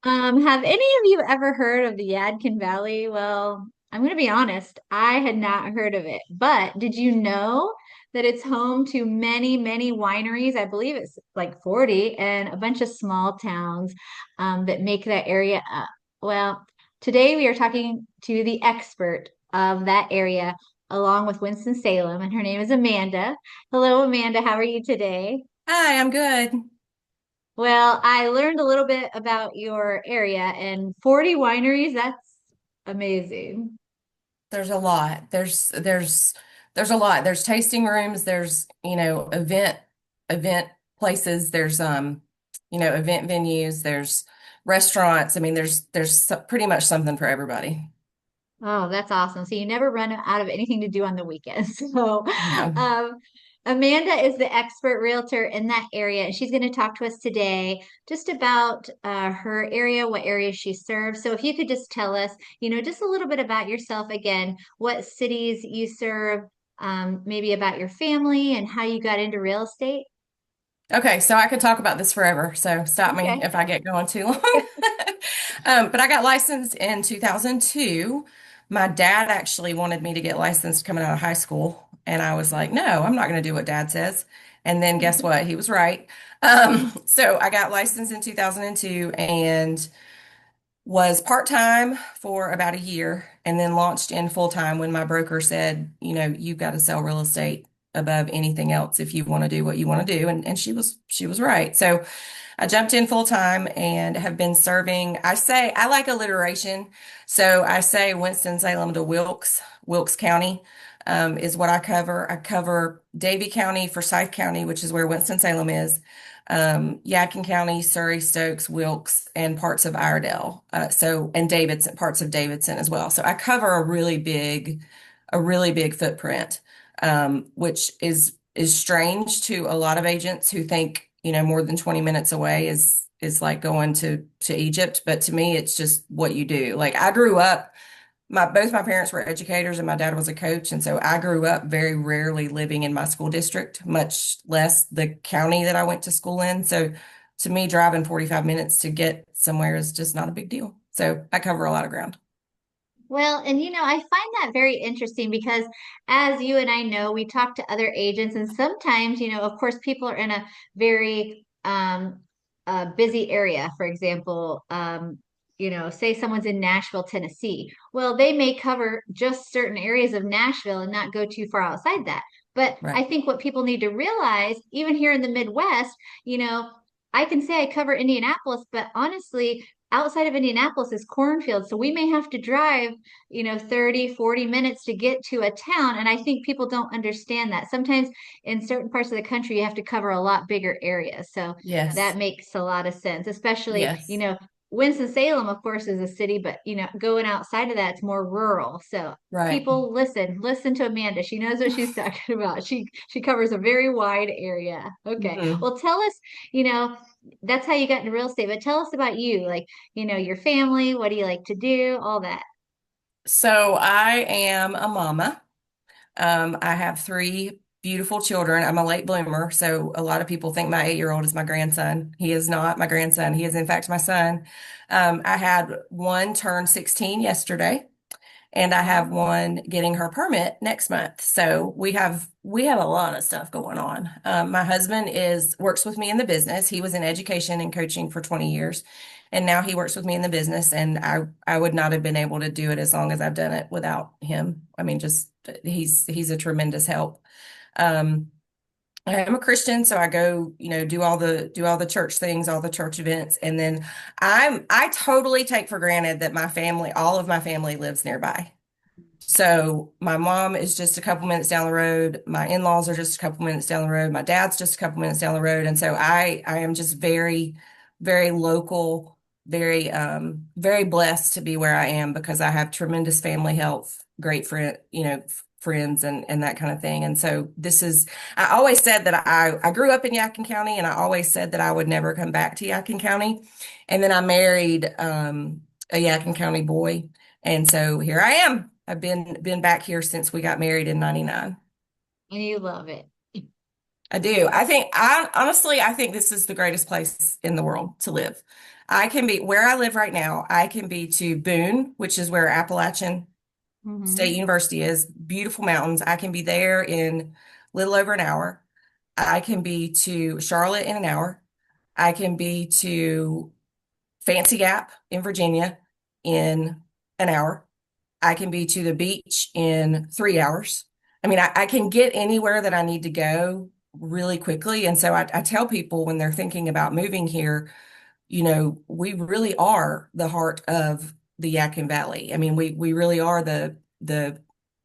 Have any of you ever heard of the Yadkin Valley? Well, I'm going to be honest, I had not heard of it. But did you know that it's home to many, many wineries? I believe it's like 40 and a bunch of small towns that make that area up. Well, today we are talking to the expert of that area along with Winston-Salem, and her name is Amanda. Hello, Amanda. How are you today? Hi, I'm good. Well, I learned a little bit about your area and 40 wineries, that's amazing. There's a lot. There's a lot. There's tasting rooms, there's, event places, there's event venues, there's restaurants. I mean, pretty much something for everybody. Oh, that's awesome. So you never run out of anything to do on the weekends. So, No. um, Amanda is the expert realtor in that area, and she's going to talk to us today just about her area, what areas she serves. So if you could just tell us, just a little bit about yourself again, what cities you serve, maybe about your family and how you got into real estate. Okay, so I could talk about this forever, so stop me Okay. if I get going too long. But I got licensed in 2002. My dad actually wanted me to get licensed coming out of high school, and I was like, no, I'm not going to do what dad says. And then guess what? He was right. So I got licensed in 2002 and was part-time for about a year and then launched in full-time when my broker said, you've got to sell real estate above anything else if you want to do what you want to do. And she was right. So I jumped in full-time and have been serving. I like alliteration. So I say Winston-Salem to Wilkes County. Is what I cover. I cover Davie County, Forsyth County, which is where Winston-Salem is, Yadkin County, Surrey, Stokes, Wilkes, and parts of Iredell. And Davidson, parts of Davidson as well. So I cover a really big footprint, which is strange to a lot of agents who think, more than 20 minutes away is like going to Egypt. But to me, it's just what you do. Like I grew up both my parents were educators and my dad was a coach. And so I grew up very rarely living in my school district, much less the county that I went to school in. So to me, driving 45 minutes to get somewhere is just not a big deal. So I cover a lot of ground. Well, and I find that very interesting because as you and I know, we talk to other agents, and sometimes, of course, people are in a very busy area. For example, say someone's in Nashville, Tennessee. Well, they may cover just certain areas of Nashville and not go too far outside that. But I Right. think what people need to realize, even here in the Midwest, I can say I cover Indianapolis, but honestly, outside of Indianapolis is cornfield. So we may have to drive 30, 40 minutes to get to a town. And I think people don't understand that. Sometimes in certain parts of the country, you have to cover a lot bigger areas. So that Yes. makes a lot of sense, especially, Yes. Winston-Salem, of course, is a city, but going outside of that, it's more rural. So Right. people listen to Amanda. She knows what she's talking about. She covers a very wide area. Okay. Mhm. Well, tell us, you know, that's how you got into real estate, but tell us about you, like, your family, what do you like to do, all that. So I am a mama. I have three beautiful children. I'm a late bloomer, so a lot of people think my 8-year-old is my grandson. He is not my grandson. He is, in fact, my son. I had one turn 16 yesterday, and I have Oh. one getting her permit next month. So we have a lot of stuff going on. My husband is works with me in the business. He was in education and coaching for 20 years, and now he works with me in the business. And I would not have been able to do it as long as I've done it without him. I mean, just he's a tremendous help. Um, I am a Christian, so I go, do all the church things, all the church events, and then I totally take for granted that all of my family lives nearby. So my mom is just a couple minutes down the road. My in-laws are just a couple minutes down the road. My dad's just a couple minutes down the road. And so I am just very, very local, very blessed to be where I am because I have tremendous family health, great friends and that kind of thing. And so I always said that I grew up in Yadkin County and I always said that I would never come back to Yadkin County. And then I married, a Yadkin County boy. And so here I am. I've been back here since we got married in 99. And you love it. I do. I think this is the greatest place in the world to live. I can be where I live right now. I can be to Boone, which is where Appalachian State Hmm. University is, beautiful mountains. I can be there in little over an hour. I can be to Charlotte in an hour. I can be to Fancy Gap in Virginia in an hour. I can be to the beach in 3 hours. I mean, I can get anywhere that I need to go really quickly. And so I tell people when they're thinking about moving here, we really are the heart of the Yadkin Valley. I mean, we really are the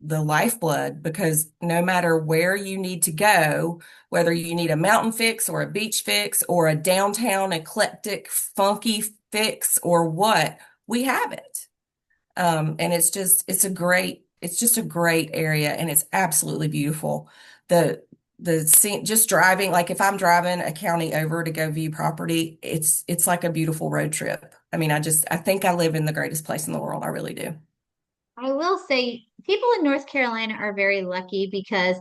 lifeblood because no matter where you need to go, whether you need a mountain fix or a beach fix or a downtown eclectic funky fix or what, we have it. And it's just a great area and it's absolutely beautiful. The the scene, just driving, like if I'm driving a county over to go view property, it's like a beautiful road trip. I mean, I think I live in the greatest place in the world. I really do. I will say people in North Carolina are very lucky because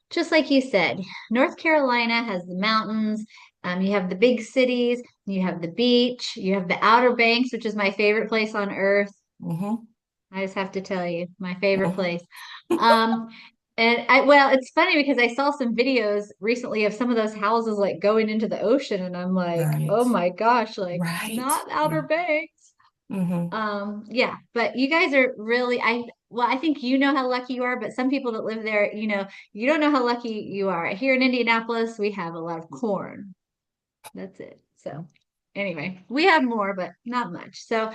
just like you said, North Carolina has the mountains, you have the big cities, you have the beach, you have the Outer Banks, which is my favorite place on earth. Hmm. I just have to tell you, my favorite Hmm. place. Um, well, it's funny because I saw some videos recently of some of those houses like going into the ocean, and I'm like, Right. oh my gosh, like Right. not Outer Yeah. Banks. Hmm. Yeah, but you guys are really, well, I think you know how lucky you are, but some people that live there, you don't know how lucky you are. Here in Indianapolis, we have a lot of corn. That's it. So anyway, we have more, but not much. So,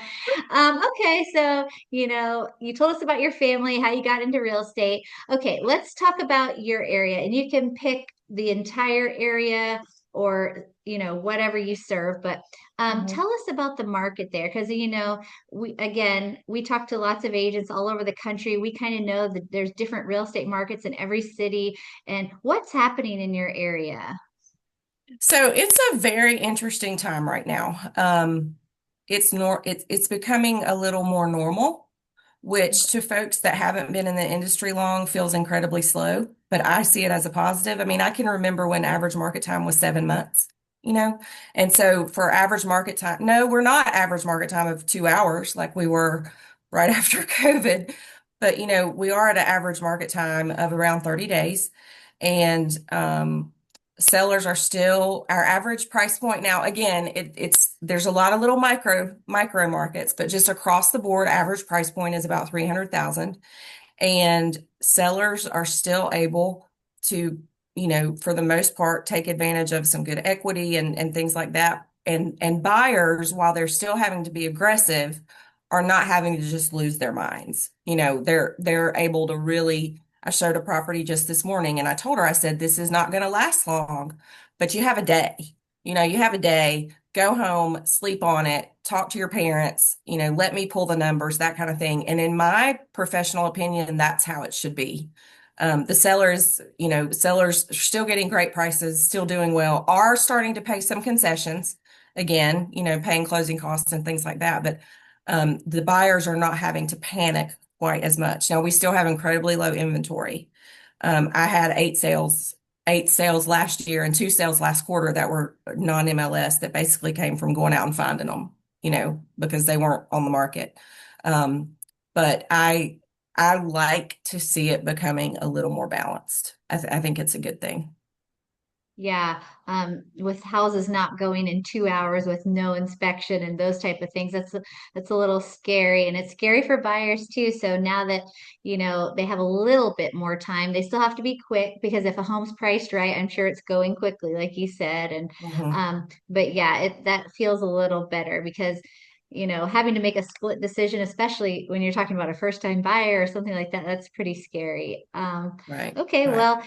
okay. So, you told us about your family, how you got into real estate. Okay, let's talk about your area, and you can pick the entire area or, whatever you serve, but Hmm. tell us about the market there because, we talk to lots of agents all over the country. We kind of know that there's different real estate markets in every city and what's happening in your area. So it's a very interesting time right now. It's becoming a little more normal, which to folks that haven't been in the industry long feels incredibly slow, but I see it as a positive. I mean, I can remember when average market time was 7 months, you know? And so for average market time, no, we're not average market time of 2 hours like we were right after COVID, but we are at an average market time of around 30 days. And sellers are still our average price point now. Again, it's there's a lot of little micro markets, but just across the board, average price point is about 300,000. And sellers are still able to, for the most part, take advantage of some good equity and things like that. And buyers, while they're still having to be aggressive, are not having to just lose their minds. They're able to really. I showed a property just this morning and I told her, I said, this is not going to last long, but you have a day. You have a day, go home, sleep on it, talk to your parents, let me pull the numbers, that kind of thing. And in my professional opinion, that's how it should be. The sellers are still getting great prices, still doing well, are starting to pay some concessions again, paying closing costs and things like that. But the buyers are not having to panic quite as much. Now we still have incredibly low inventory. I had eight sales last year and two sales last quarter that were non-MLS that basically came from going out and finding them, because they weren't on the market. But I like to see it becoming a little more balanced. I think it's a good thing. Yeah, with houses not going in 2 hours with no inspection and those type of things, that's a little scary, and it's scary for buyers too. So now that they have a little bit more time, they still have to be quick because if a home's priced right, I'm sure it's going quickly, like you said. And Hmm. but yeah, that feels a little better because having to make a split decision, especially when you're talking about a first time buyer or something like that, that's pretty scary. Right, Okay, right. well.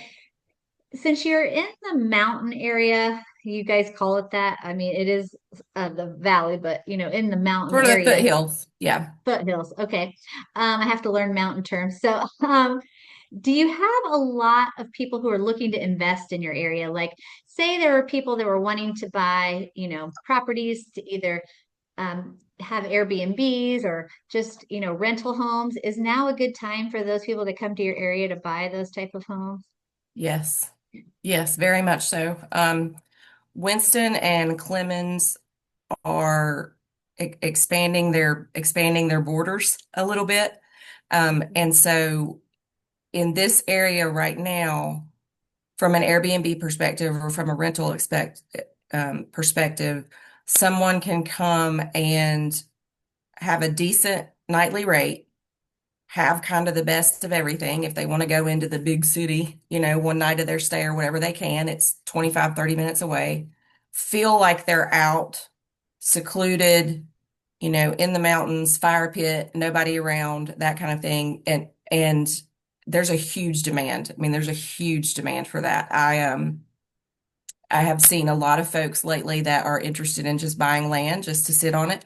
Since you're in the mountain area, you guys call it that. I mean, it is the valley, but in the mountain For the area, foothills, yeah. foothills. Okay. I have to learn mountain terms. So, do you have a lot of people who are looking to invest in your area? Like, say there were people that were wanting to buy, properties to either have Airbnbs or just, rental homes. Is now a good time for those people to come to your area to buy those type of homes? Yes. Yes, very much so. Winston and Clemens are expanding their borders a little bit. And so in this area right now, from an Airbnb perspective or from a perspective, someone can come and have a decent nightly rate, have kind of the best of everything. If they want to go into the big city, one night of their stay or whatever they can, it's 25, 30 minutes away, feel like they're out, secluded, in the mountains, fire pit, nobody around, that kind of thing. And there's a huge demand. I mean, there's a huge demand for that. I have seen a lot of folks lately that are interested in just buying land just to sit on it.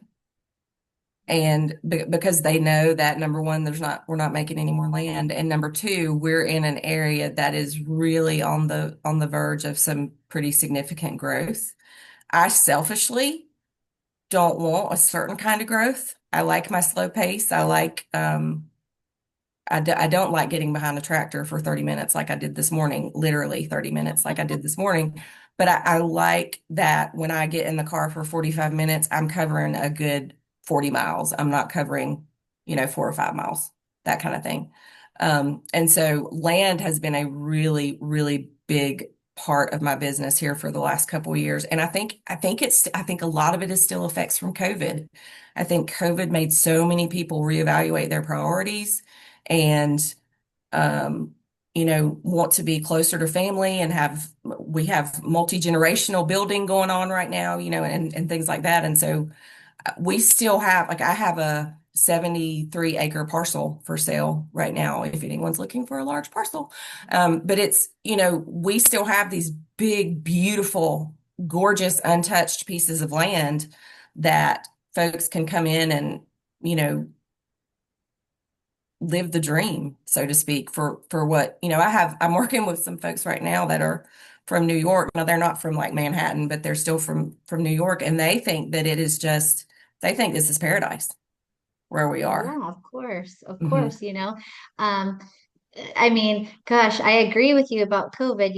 And because they know that number one, we're not making any more land. And number two, we're in an area that is really on the verge of some pretty significant growth. I selfishly don't want a certain kind of growth. I like my slow pace. I don't like getting behind a tractor for 30 minutes like I did this morning, literally 30 minutes like I did this morning. But I like that when I get in the car for 45 minutes, I'm covering a good 40 miles. I'm not covering, 4 or 5 miles, that kind of thing. And so land has been a really, really big part of my business here for the last couple of years. And I think a lot of it is still effects from COVID. I think COVID made so many people reevaluate their priorities and want to be closer to family and we have multi-generational building going on right now, and things like that. And so we still have, like, I have a 73-acre parcel for sale right now if anyone's looking for a large parcel. But it's, we still have these big, beautiful, gorgeous, untouched pieces of land that folks can come in and, you know, live the dream, so to speak, for what, I'm working with some folks right now that are from New York. Now they're not from like Manhattan, but they're still from New York, and they think that it is just they think this is paradise where we are. Yeah, of course. Of Hmm. course, Um, I mean, gosh, I agree with you about COVID.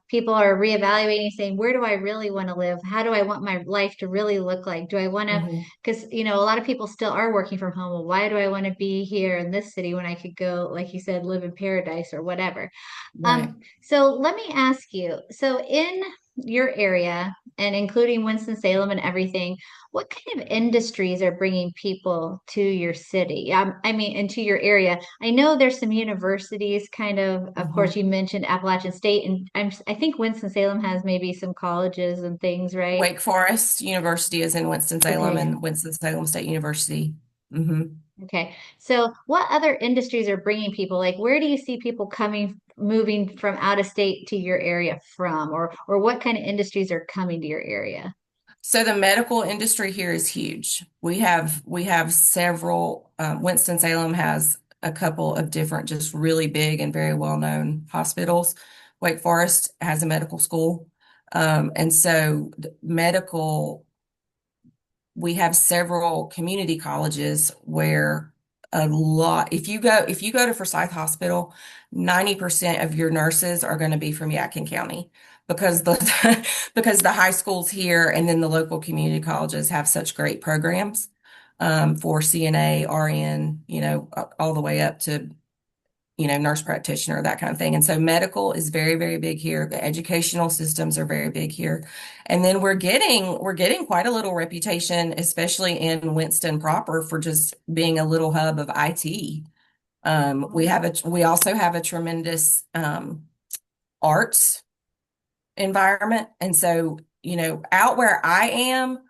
People are reevaluating, saying, where do I really want to live? How do I want my life to really look like? Do I want to, Hmm. because, a lot of people still are working from home. Well, why do I want to be here in this city when I could go, like you said, live in paradise or whatever? Right. So let me ask you, so in your area and including Winston-Salem and everything, what kind of industries are bringing people to your city? I mean, into your area. I know there's some universities kind of course, Hmm. you mentioned Appalachian State, and I think Winston-Salem has maybe some colleges and things, right? Wake Forest University is in Winston-Salem Okay. and Winston-Salem State University. Hmm. Okay. So what other industries are bringing people? Like, where do you see people moving from out of state to your area from, or what kind of industries are coming to your area? So the medical industry here is huge. We have several. Winston-Salem has a couple of different, just really big and very well-known hospitals. Wake Forest has a medical school, and so medical. We have several community colleges where if you go to Forsyth Hospital, 90% of your nurses are going to be from Yadkin County because because the high schools here and then the local community colleges have such great programs for CNA, RN, all the way up to nurse practitioner, that kind of thing. And so medical is very, very big here. The educational systems are very big here. And then we're getting quite a little reputation, especially in Winston proper, for just being a little hub of IT. We also have a tremendous arts environment. And so, out where I am,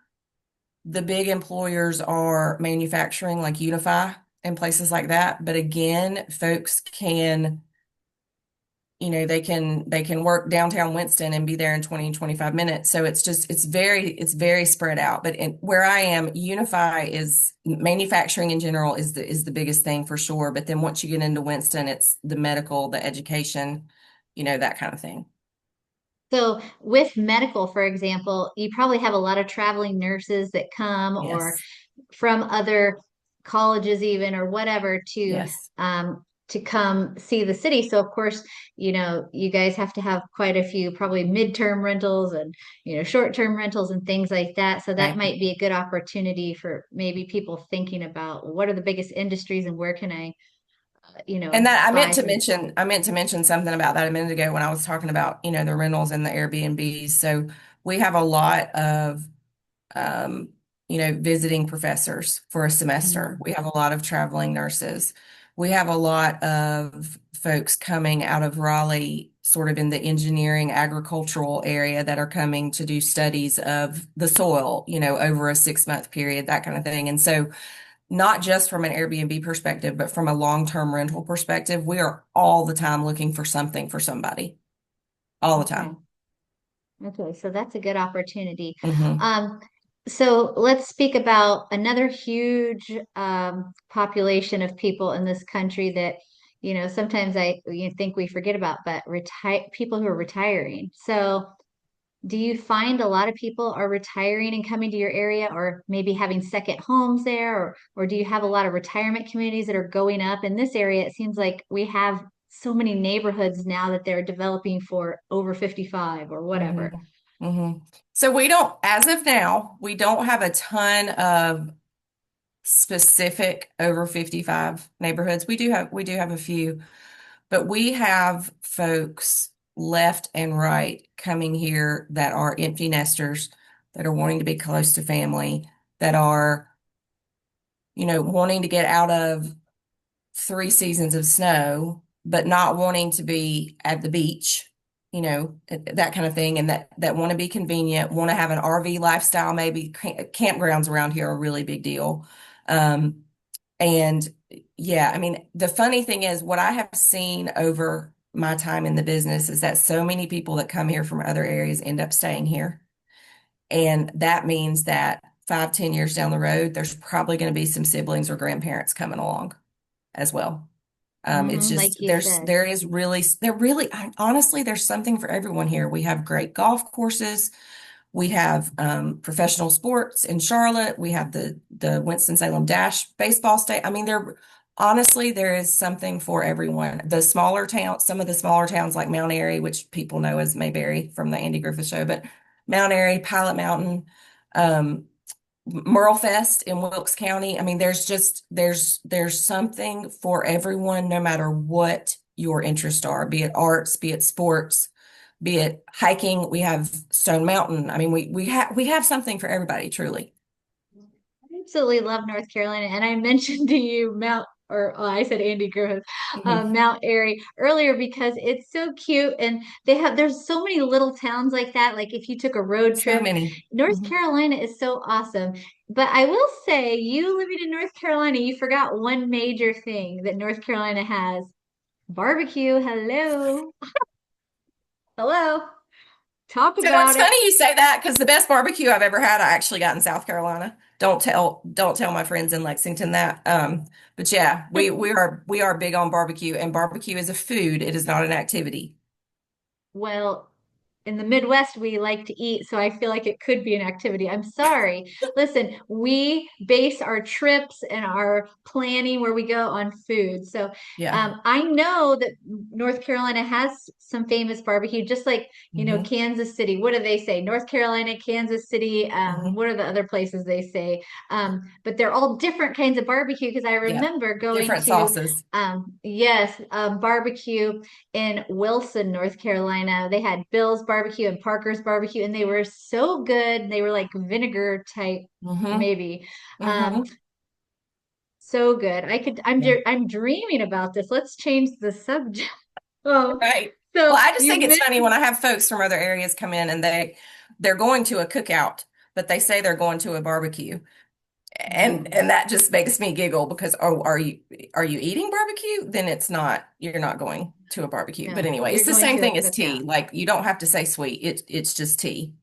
the big employers are manufacturing like Unify and places like that. But again, folks can they can work downtown Winston and be there in 20 and 25 minutes. So it's very spread out. But where I am, Unify is manufacturing in general is the biggest thing for sure. But then once you get into Winston, it's the medical, the education, that kind of thing. So with medical, for example, you probably have a lot of traveling nurses that come or Yes. from other colleges even or whatever to Yes. to come see the city. So of course, you guys have to have quite a few probably midterm rentals and, short-term rentals and things like that. So that Right. might be a good opportunity for maybe people thinking about what are the biggest industries and where can I, And that buy some. I meant to mention something about that a minute ago when I was talking about, the rentals and the Airbnbs. So we have a lot of um, visiting professors for a semester. Mhm. We have a lot of traveling nurses. We have a lot of folks coming out of Raleigh, sort of in the engineering, agricultural area that are coming to do studies of the soil, over a 6 month period, that kind of thing. And so, not just from an Airbnb perspective, but from a long-term rental perspective, we are all the time looking for something for somebody, all the Okay. time. Okay, so that's a good opportunity. Hmm. Um, so let's speak about another huge population of people in this country that, sometimes you think we forget about, but retire people who are retiring. So do you find a lot of people are retiring and coming to your area or maybe having second homes there, or do you have a lot of retirement communities that are going up in this area? It seems like we have so many neighborhoods now that they're developing for over 55 or Hmm. whatever. Hmm. So we don't, as of now, we don't have a ton of specific over 55 neighborhoods. We do have a few, but we have folks left and right coming here that are empty nesters, that are wanting to be close to family, that are, wanting to get out of 3 seasons of snow, but not wanting to be at the beach, that kind of thing, and that want to be convenient, want to have an RV lifestyle. Maybe campgrounds around here are a really big deal. Um, and yeah, I mean, the funny thing is, what I have seen over my time in the business is that so many people that come here from other areas end up staying here. And that means that 5, 10 years down the road, there's probably going to be some siblings or grandparents coming along as well. It's Hmm, just like you said. honestly, there's something for everyone here. We have great golf courses. We have professional sports in Charlotte. We have the Winston-Salem Dash baseball state. I mean, there is something for everyone. Some of the smaller towns like Mount Airy, which people know as Mayberry from the Andy Griffith Show, but Mount Airy, Pilot Mountain, um, Merle Fest in Wilkes County. I mean, there's something for everyone, no matter what your interests are, be it arts, be it sports, be it hiking. We have Stone Mountain. I mean, we have something for everybody, truly. I absolutely love North Carolina. And I mentioned to you I said Andy Griffith, Mhm. Mount Airy earlier because it's so cute. And there's so many little towns like that. Like if you took a road So trip, many. North Mhm. Carolina is so awesome. But I will say, you living in North Carolina, you forgot one major thing that North Carolina has: barbecue. Hello. Hello. Talk So about it's it. funny you say that because the best barbecue I've ever had, I actually got in South Carolina. Don't tell my friends in Lexington that. But yeah, we are big on barbecue, and barbecue is a food. It is not an activity. Well, in the Midwest, we like to eat, so I feel like it could be an activity. I'm sorry. Listen, we base our trips and our planning where we go on food. So Yeah. I know that North Carolina has some famous barbecue, just like, Hmm. Kansas City. What do they say? North Carolina, Kansas City. Hmm. What are the other places they say? But they're all different kinds of barbecue because I Yeah. remember going Different to, sauces. yes, barbecue in Wilson, North Carolina. They had Bill's barbecue and Parker's barbecue, and they were so good. They were like vinegar type, Hmm. maybe. Um, Hmm. so good. Yeah. I'm dreaming about this. Let's change the subject. Oh, Right. Well, so I just you think it's funny mentioned, when I have folks from other areas come in and they're going to a cookout, but they say they're going to a barbecue. And that just makes me giggle because, oh, are you eating barbecue? Then you're not going to a barbecue. But no, anyway, you're it's the going same to a thing as cookout. tea. Like you don't have to say sweet. It's just tea.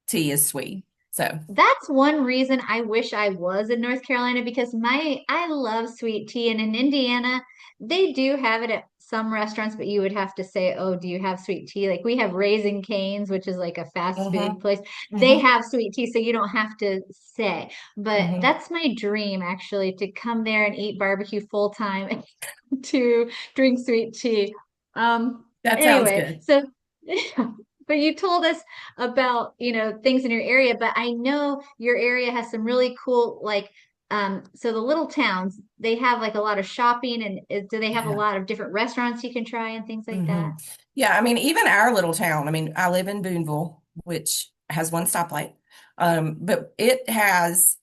Tea is sweet. So That's one reason I wish I was in North Carolina because I love sweet tea, and in Indiana they do have it at some restaurants, but you would have to say, "Oh, do you have sweet tea?" Like we have Raising Cane's, which is like a fast food Mm-hmm. place. They Mm-hmm. have sweet tea, so you don't have to say. But Mm-hmm. that's my dream actually, to come there and eat barbecue full time to drink sweet tea. That sounds Anyway, good. so but you told us about, things in your area, but I know your area has some really cool, like, so the little towns, they have like a lot of shopping, and do they have a Yeah. lot of different restaurants you can try and things like Hmm. that? Yeah, I mean, even our little town, I mean, I live in Boonville, which has one stoplight. But it has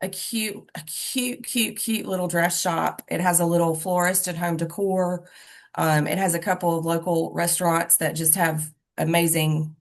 a cute little dress shop. It has a little florist and home decor. It has a couple of local restaurants that just have amazing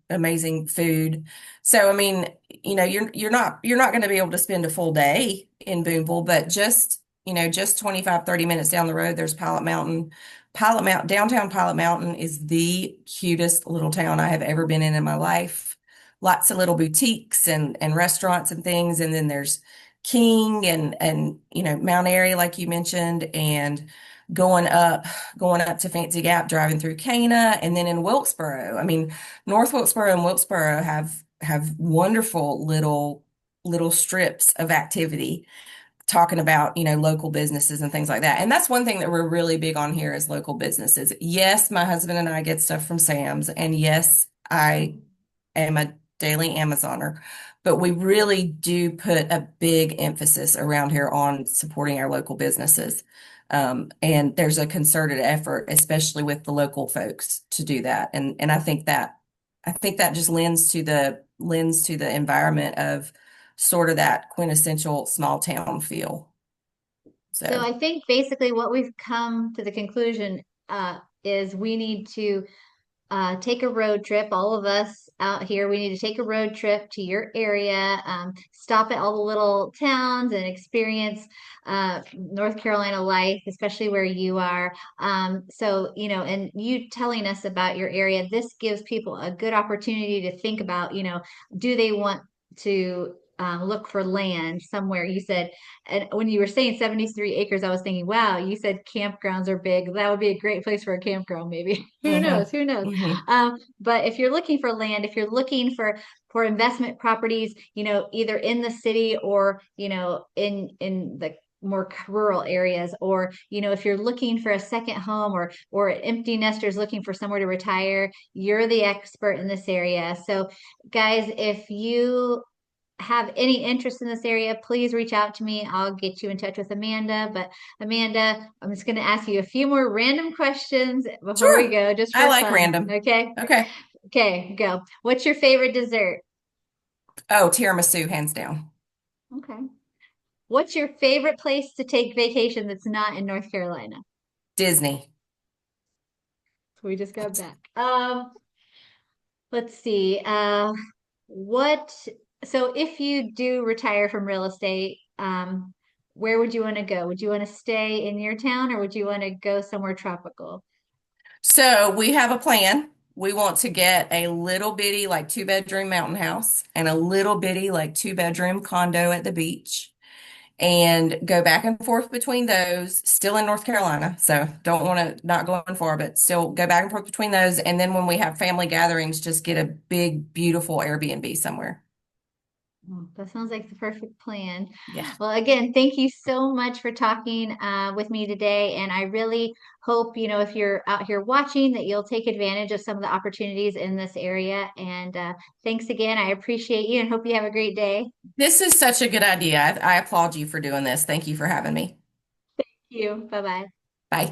food. So, I mean, you're not going to be able to spend a full day in Boonville, but just 25-30 minutes down the road, there's Pilot Mountain. Downtown Pilot Mountain is the cutest little town I have ever been in my life. Lots of little boutiques and restaurants and things, and then there's King and Mount Airy, like you mentioned, and going up going up to Fancy Gap, driving through Cana, and then in Wilkesboro. I mean, North Wilkesboro and Wilkesboro have wonderful little strips of activity talking about, local businesses and things like that. And that's one thing that we're really big on here is local businesses. Yes, my husband and I get stuff from Sam's, and yes, I am a daily Amazoner, but we really do put a big emphasis around here on supporting our local businesses. And there's a concerted effort, especially with the local folks, to do that. And I think that just lends to the environment of sort of that quintessential small town feel. So So, I think basically what we've come to the conclusion is we need to take a road trip. All of us out here, we need to take a road trip to your area, stop at all the little towns and experience North Carolina life, especially where you are. So, and you telling us about your area, this gives people a good opportunity to think about, do they want to look for land somewhere? You said, and when you were saying 73 acres, I was thinking, wow, you said campgrounds are big. That would be a great place for a campground, maybe. Who knows? hmm Who knows? hmm But if you're looking for land, if you're looking for investment properties, either in the city or in the more rural areas, or if you're looking for a second home, or empty nesters looking for somewhere to retire, you're the expert in this area. So guys, if you have any interest in this area, please reach out to me. I'll get you in touch with Amanda. But Amanda, I'm just going to ask you a few more random questions before we Sure. go, just I for like fun. random. Okay. Okay. Okay, go. What's your favorite dessert? Oh, tiramisu, hands down. Okay. What's your favorite place to take vacation that's not in North Carolina? Disney. We just got back. Let's see. What, so if you do retire from real estate, where would you want to go? Would you want to stay in your town, or would you want to go somewhere tropical? So we have a plan. We want to get a little bitty, like 2-bedroom mountain house and a little bitty, like 2-bedroom condo at the beach and go back and forth between those, still in North Carolina. So don't want to not going far, but still go back and forth between those. And then when we have family gatherings, just get a big, beautiful Airbnb somewhere. Oh, that sounds like the perfect plan. Yeah. Well, again, thank you so much for talking with me today. And I really hope, if you're out here watching, that you'll take advantage of some of the opportunities in this area. And thanks again. I appreciate you and hope you have a great day. This is such a good idea. I applaud you for doing this. Thank you for having me. Thank you. Bye bye. Bye.